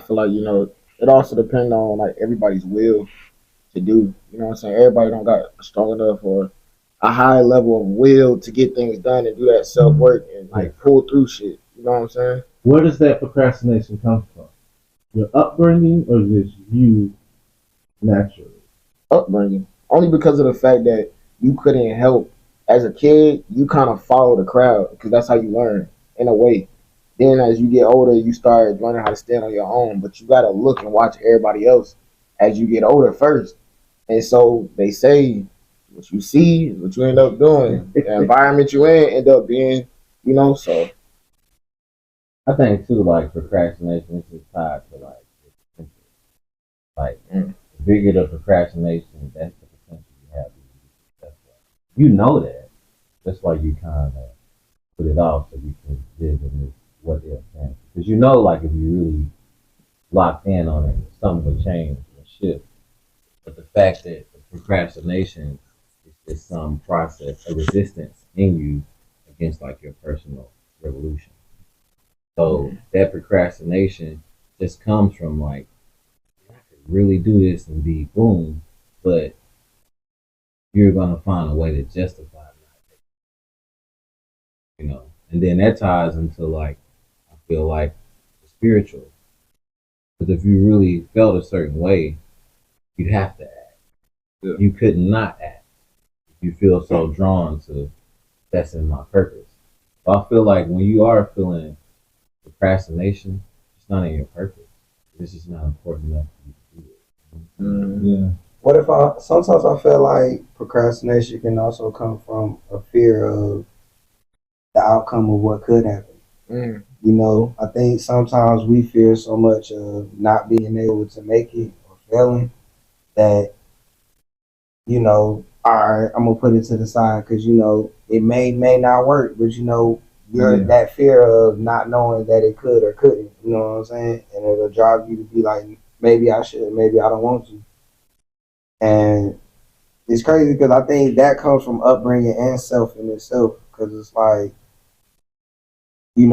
feel like, it also depends on like everybody's will to do. You know what I'm saying? Everybody don't got a strong enough or a high level of will to get things done and do that self work and like pull through shit. You know what I'm saying? Where does that procrastination come from? Your upbringing or just you naturally? Upbringing. Only because of the fact that you couldn't help as a kid, you kind of follow the crowd because that's how you learn in a way. Then as you get older, you start learning how to stand on your own, but you gotta look and watch everybody else as you get older first. And so they say what you see is what you end up doing. The environment you in end up being, so I think too, like procrastination is just tied to like mm, the bigger the procrastination, that's the potential you have to be successful. You know that. That's why you kind of put it off so you can live in this what if fantasy. Because you know, like if you really locked in on it, something would change or shift. But the fact that the procrastination is just some process, a resistance in you against like your personal revolution. So that procrastination just comes from like I could really do this and be boom, but you're gonna find a way to justify it, And then that ties into like I feel like the spiritual. Because if you really felt a certain way, you have to act. yeah. You could not act if you feel so drawn to that's in my purpose. But I feel like when you are feeling procrastination, it's not in your purpose. It's just not important enough for you to do it. Mm. Yeah. What if sometimes I feel like procrastination can also come from a fear of the outcome of what could happen. Mm. I think sometimes we fear so much of not being able to make it or failing that, all right, I'm gonna put it to the side because it may not work, but you're that fear of not knowing that it could or couldn't. You know what I'm saying? And it'll drive you to be like, maybe I should, maybe I don't want to. And it's crazy because I think that comes from upbringing and self in itself. Because it's like,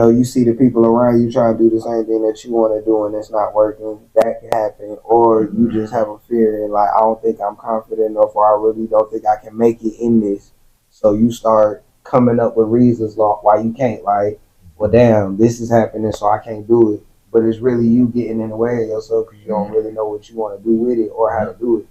you see the people around you trying to do the same thing that you want to do and it's not working. That can happen. Or you just have a fear and like, I don't think I'm confident enough or I really don't think I can make it in this. So you start coming up with reasons like why you can't. Like, well, damn, this is happening, so I can't do it. But it's really you getting in the way of yourself because you don't really know what you want to do with it or how to do it.